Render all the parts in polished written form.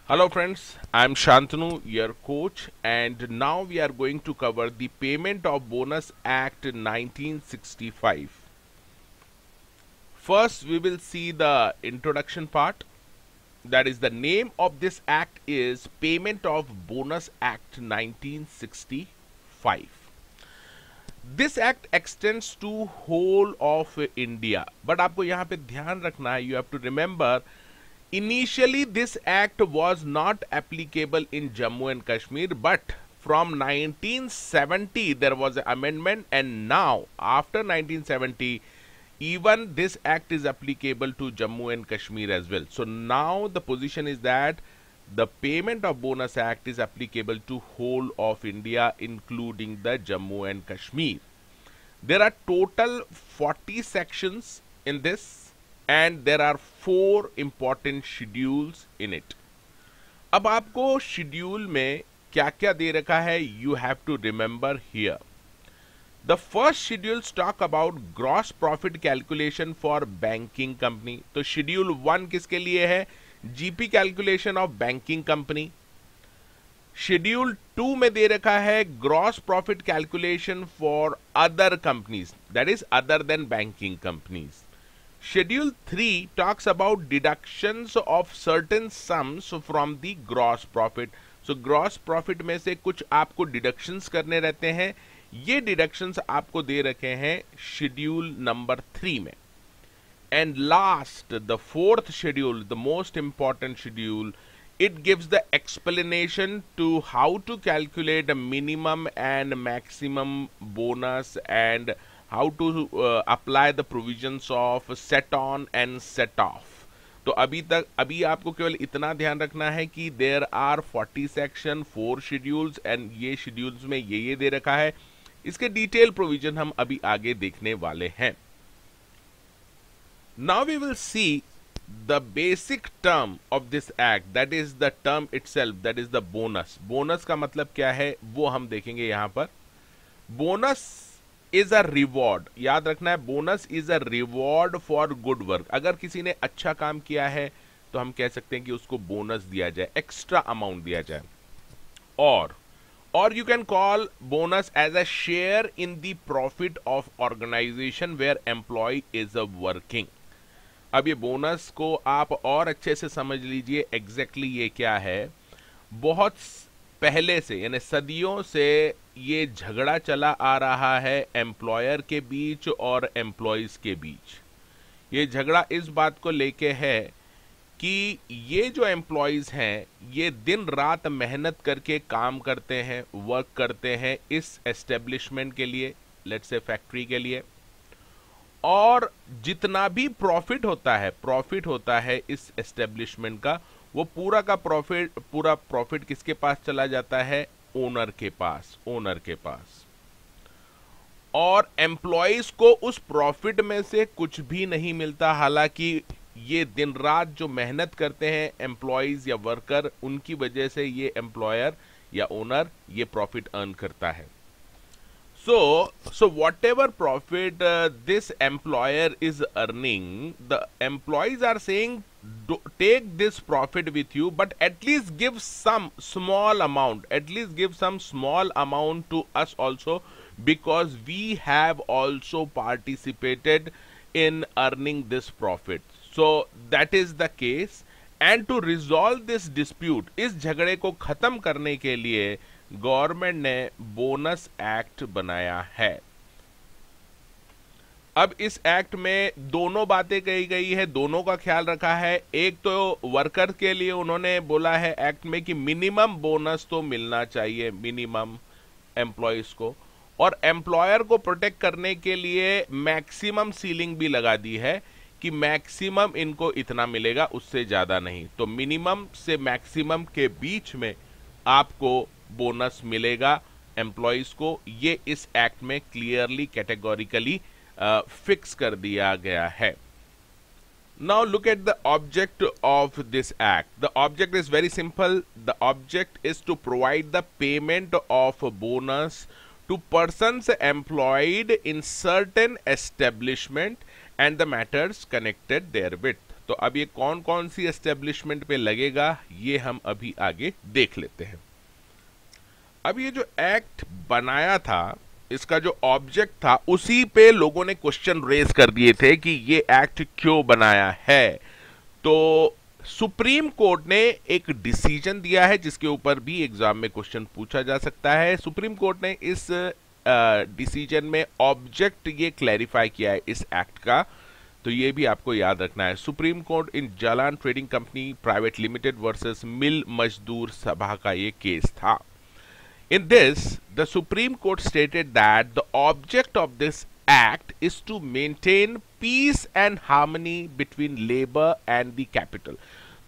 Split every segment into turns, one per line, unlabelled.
Hello friends, I am Shantanu, your coach, and now we are going to cover the Payment of Bonus Act 1965. First, we will see the introduction part. That is, the name of this act is Payment of Bonus Act 1965. This act extends to whole of India, but आपको यहाँ पे ध्यान रखना है, you have to remember. Initially, this act was not applicable in Jammu and Kashmir, but from 1970 there was an amendment, and now after 1970, even this act is applicable to Jammu and Kashmir as well. So now the position is that the Payment of Bonus Act is applicable to whole of India, including the Jammu and Kashmir. There are total 40 sections in this, and there are 4 important schedules in it. अब आपको schedule में क्या क्या दे रखा है, you have to remember here. The first schedules talk about gross profit calculation for banking company. तो schedule 1 किसके लिए है? GP calculation of banking company. Schedule 2 में दे रखा है gross profit calculation for other companies, that is other than banking companies. Schedule 3 talks about deductions of certain sums from the gross profit. So gross profit में से कुछ आपको deductions करने रहते हैं. ये deductions आपको दे रखे हैं schedule number 3 में. And last, the 4th schedule, the most important schedule, it gives the explanation to how to calculate a minimum and maximum bonus and how to apply the provisions of set on and set off. तो अभी आपको केवल इतना ध्यान रखना है कि there are 40 section, 4 schedules, and ये schedules में ये दे रखा है. इसके डिटेल प्रोविजन हम अभी आगे देखने वाले हैं. Now we will see the basic term of this act, that is the term itself, that is the bonus. Bonus का मतलब क्या है वो हम देखेंगे यहां पर. बोनस इज अ रिवॉर्ड, याद रखना है, bonus is a reward for good work. अगर किसी ने अच्छा काम किया है तो हम कह सकते हैं कि उसको बोनस दिया जाए, एक्स्ट्रा अमाउंट दिया जाए. और you can call bonus as a share in the profit of organisation where employee is a working. अब ये बोनस को आप और अच्छे से समझ लीजिए एग्जैक्टली ये क्या है. बहुत पहले से, यानी सदियों से ये झगड़ा चला आ रहा है एम्प्लॉयर के बीच और एम्प्लॉयज के बीच. ये झगड़ा इस बात को लेके है कि ये जो एम्प्लॉयज हैं ये दिन रात मेहनत करके काम करते हैं, वर्क करते हैं इस एस्टेब्लिशमेंट के लिए, लेट्स से फैक्ट्री के लिए, और जितना भी प्रॉफिट होता है इस एस्टेब्लिशमेंट का, वो पूरा प्रॉफिट किसके पास चला जाता है? ओनर के पास. और एम्प्लॉयज को उस प्रॉफिट में से कुछ भी नहीं मिलता. हालांकि ये दिन रात जो मेहनत करते हैं एम्प्लॉयज या वर्कर, उनकी वजह से ये एम्प्लॉयर या ओनर ये प्रॉफिट अर्न करता है. So whatever profit this employer is earning, the employees are saying, take this profit with you, but at least give some small amount, to us also, because we have also participated in earning this profit. So that is the case, and to resolve this dispute, इस झगड़े को खत्म करने के लिए government ने bonus act बनाया है. अब इस एक्ट में दोनों बातें कही गई है, दोनों का ख्याल रखा है. एक तो वर्कर के लिए उन्होंने बोला है एक्ट में कि मिनिमम बोनस तो मिलना चाहिए, मिनिमम एम्प्लॉयज को, और एम्प्लॉयर को प्रोटेक्ट करने के लिए मैक्सिमम सीलिंग भी लगा दी है कि मैक्सिमम इनको इतना मिलेगा, उससे ज्यादा नहीं. तो मिनिमम से मैक्सिमम के बीच में आपको बोनस मिलेगा एम्प्लॉयज को. ये इस एक्ट में क्लियरली कैटेगोरिकली फिक्स कर दिया गया है. Now look at the object of this act. The object is very simple. The object is to provide the payment of bonus to persons employed in certain establishment and the matters connected therewith. तो अब ये कौन कौन सी establishment पे लगेगा ये हम अभी आगे देख लेते हैं। अब ये जो एक्ट बनाया था, इसका जो ऑब्जेक्ट था, उसी पे लोगों ने क्वेश्चन रेज कर दिए थे कि ये एक्ट क्यों बनाया है। तो सुप्रीम कोर्ट ने एक डिसीजन दिया है जिसके ऊपर भी एग्जाम में क्वेश्चन पूछा जा सकता है। सुप्रीम कोर्ट ने इस डिसीजन में ऑब्जेक्ट ये क्लैरिफाई किया है इस एक्ट का, तो ये भी आपको याद रखना है। Supreme Court in Jalan trading company private limited versus mill Mazdoor Sabha का ये केस था। In this, the Supreme Court stated that the object of this act is to maintain peace and harmony between labor and the capital.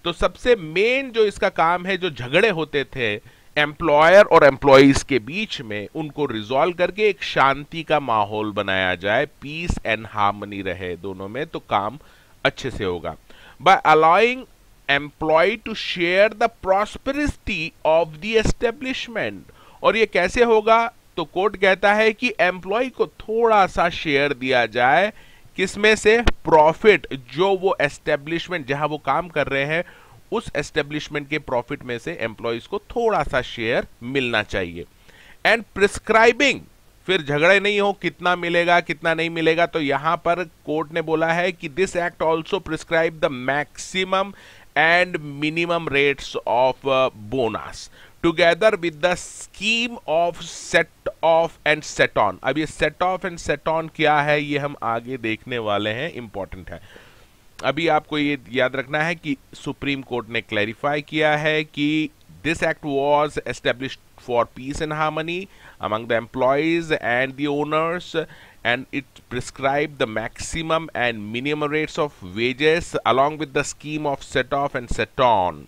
तो सबसे main जो इसका काम है, जो झगड़े होते थे एम्प्लॉयर और एम्प्लॉइज के बीच में, उनको रिजॉल्व करके एक शांति का माहौल बनाया जाए, पीस एंड हार्मनी रहे दोनों में, तो काम अच्छे से होगा। By allowing employee to share the prosperity of the establishment, और ये कैसे होगा, तो कोर्ट कहता है कि एम्प्लॉय को थोड़ा सा शेयर दिया जाए, किसमें से, प्रॉफिट, जो वो एस्टेब्लिशमेंट जहां वो काम कर रहे हैं उस एस्टेब्लिशमेंट के प्रॉफिट में से एम्प्लॉयज को थोड़ा सा शेयर मिलना चाहिए। एंड प्रिस्क्राइबिंग, फिर झगड़े नहीं हो कितना मिलेगा कितना नहीं मिलेगा, तो यहां पर कोर्ट ने बोला है कि this act also prescribe the maximum and minimum rates of bonus together with the scheme of set of and set on. अब ये set of and set on क्या है ये हम आगे देखने वाले हैं, इंपॉर्टेंट है। अभी आपको ये याद रखना है कि सुप्रीम कोर्ट ने क्लैरिफाई किया है कि this act was established for piece and harmony among the employees and the owners, and it prescribed the maximum and minimum rates of wages along with the scheme of set off and set on,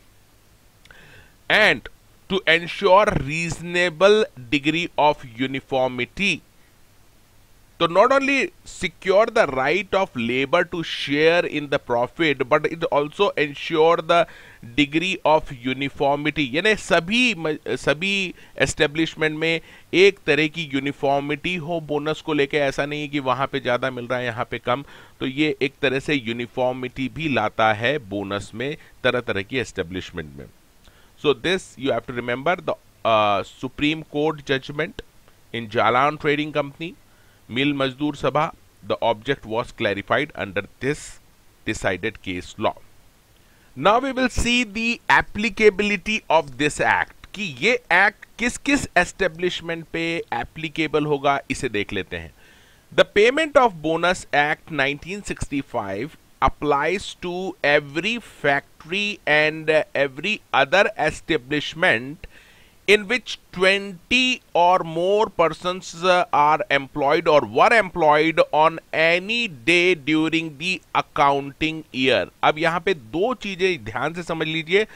and to ensure reasonable degree of uniformity. So not only secure the right of labor to share in the profit, but it also ensure the degree of uniformity, यानी सभी establishment में एक तरह की uniformity हो bonus को लेके। ऐसा नहीं है कि वहां पे ज्यादा मिल रहा है यहाँ पे कम, तो ये एक तरह से यूनिफॉर्मिटी भी लाता है बोनस में तरह तरह की एस्टेब्लिशमेंट में। So this you have to remember the Supreme Court judgment in Jalan Trading Company, Mill Mazdoor Sabha. The object was clarified under this decided case law. Now we will see the applicability of this act, कि ये act किस किस establishment पे applicable होगा, इसे देख लेते हैं। The Payment of Bonus Act 1965 applies to every factory and every other establishment in which 20 or more persons are employed or were employed on any day during the accounting year. अब यहाँ पे दो चीजें ध्यान से समझ लीजिए।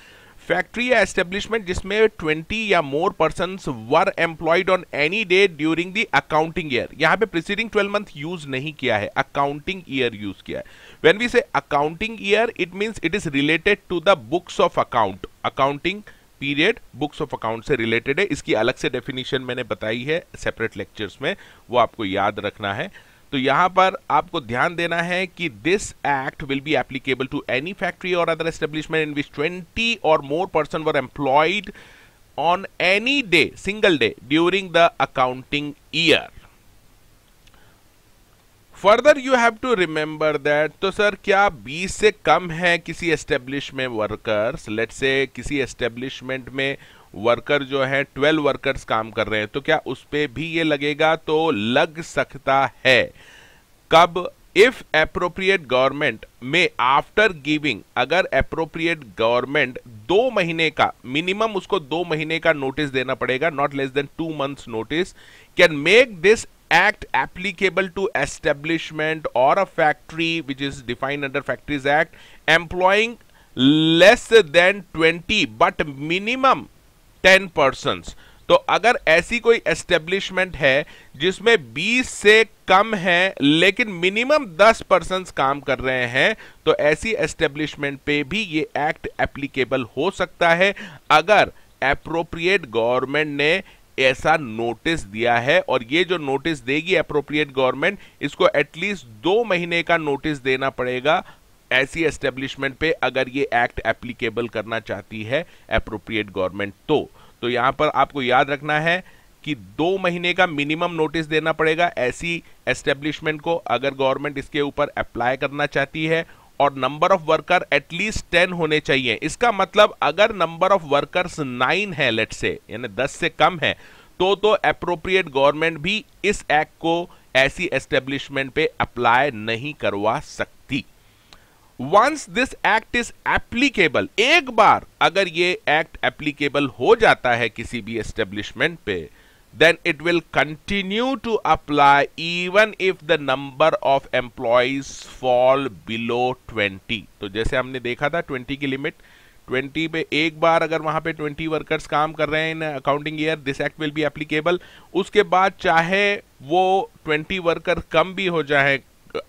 फैक्ट्री या एस्टेब्लिशमेंट जिसमें 20 या more persons were employed on any day during the accounting year, यहाँ पे प्रीसीडिंग 12 मंथ यूज नहीं किया है, अकाउंटिंग ईयर यूज किया है। When we say accounting year, it means it is related to the books of account. Accounting period books of account से रिलेटेड है। इसकी अलग से डेफिनेशन मैंने बताई है सेपरेट लेक्चर्स में, वो आपको याद रखना है। तो यहां पर आपको ध्यान देना है कि this act will be applicable to any factory और अदर एस्टेब्लिशमेंट इन विच 20 और more person were employed on any day, single day during the accounting year. Further you have to remember that, तो sir क्या 20 से कम है किसी establishment workers, let's say किसी establishment में worker जो है 12 वर्कर्स काम कर रहे हैं, तो क्या उस पे भी ये लगेगा? तो लग सकता है। कब? इफ एप्रोप्रिएट गवर्नमेंट में आफ्टर गिविंग, अगर एप्रोप्रिएट गवर्नमेंट 2 महीने का मिनिमम, उसको 2 महीने का नोटिस देना पड़ेगा, not less than 2 months notice, can make this act applicable to establishment or a factory which is defined under Factories Act employing less than 20 but minimum 10 persons। तो अगर ऐसी कोई एस्टेब्लिशमेंट है जिसमें 20 से कम है लेकिन मिनिमम 10 पर्सन्स काम कर रहे हैं, तो ऐसी एस्टेब्लिशमेंट पे भी ये एक्ट एप्लीकेबल हो सकता है अगर एप्रोप्रिएट गवर्नमेंट ने ऐसा नोटिस दिया है। और ये जो नोटिस देगी एप्रोप्रिएट गवर्नमेंट, इसको एटलीस्ट 2 महीने का नोटिस देना पड़ेगा ऐसी एस्टेब्लिशमेंट पे अगर ये एक्ट एप्लीकेबल करना चाहती है एप्रोप्रिएट गवर्नमेंट। तो यहां पर आपको याद रखना है कि 2 महीने का मिनिमम नोटिस देना पड़ेगा ऐसी एस्टेब्लिशमेंट को अगर गवर्नमेंट इसके ऊपर अप्लाई करना चाहती है, और नंबर ऑफ वर्कर एटलीस्ट 10 होने चाहिए। इसका मतलब अगर नंबर ऑफ वर्कर्स 9 है, लेट्स से यानी 10 से कम है, तो एप्रोप्रिएट गवर्नमेंट भी इस एक्ट को ऐसी एस्टेब्लिशमेंट पे अप्लाई नहीं करवा सकती। Once this act is applicable, एक बार अगर ये एक्ट एप्लीकेबल हो जाता है किसी भी एस्टेब्लिशमेंट पे, then it will continue to apply even if the number of employees fall below 20। तो जैसे हमने देखा था 20 की लिमिट, 20 पे एक बार अगर वहां पे 20 वर्कर्स काम कर रहे हैं in accounting year, this act will be applicable. उसके बाद चाहे वो 20 वर्कर कम भी हो जाए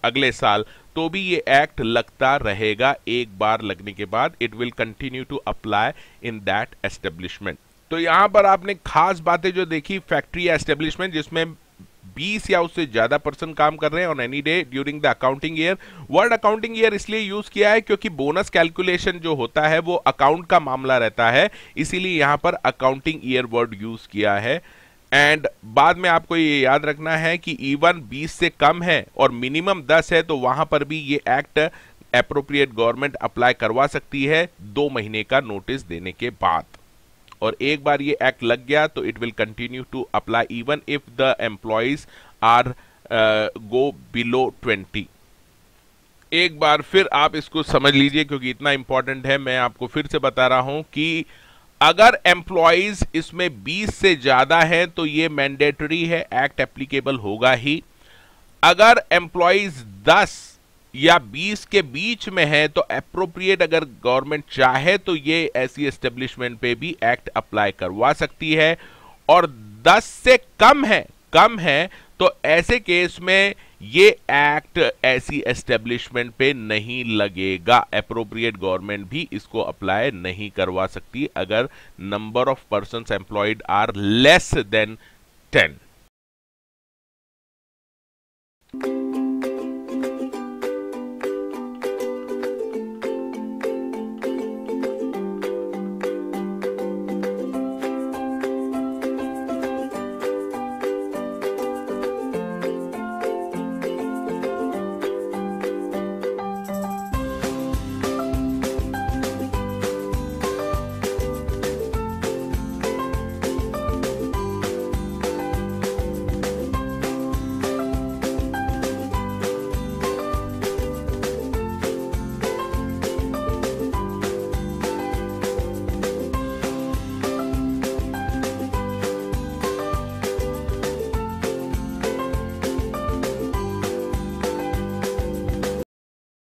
अगले साल, तो भी ये एक्ट लगता रहेगा। एक बार लगने के बाद it will continue to apply in that establishment. तो यहां पर आपने खास बातें जो देखी, फैक्ट्री या एस्टेब्लिशमेंट जिसमें 20 या उससे ज्यादा पर्सन काम कर रहे हैं on any day during the accounting year. Word accounting year इसलिए यूज किया है क्योंकि बोनस कैलकुलेशन जो होता है वो अकाउंट का मामला रहता है, इसीलिए यहां पर अकाउंटिंग ईयर वर्ड यूज किया है। एंड बाद में आपको ये याद रखना है कि इवन 20 से कम है और मिनिमम 10 है, तो वहां पर भी ये एक्ट एप्रोप्रिएट गवर्नमेंट अप्लाई करवा सकती है 2 महीने का नोटिस देने के बाद। और एक बार ये एक्ट लग गया तो it will continue to apply even if the employees are go below 20। एक बार फिर आप इसको समझ लीजिए क्योंकि इतना इंपॉर्टेंट है। मैं आपको फिर से बता रहा हूं कि अगर एम्प्लॉइज इसमें 20 से ज्यादा है तो ये मैंडेटरी है, एक्ट एप्लीकेबल होगा ही। अगर एम्प्लॉइज 10 या 20 के बीच में है तो एप्रोप्रिएट अगर गवर्नमेंट चाहे तो ये ऐसी एस्टेब्लिशमेंट पे भी एक्ट अप्लाई करवा सकती है। और 10 से कम है तो ऐसे केस में ये एक्ट ऐसी एस्टेब्लिशमेंट पे नहीं लगेगा। एप्रोप्रिएट गवर्नमेंट भी इसको अप्लाई नहीं करवा सकती अगर number of persons employed are less than 10।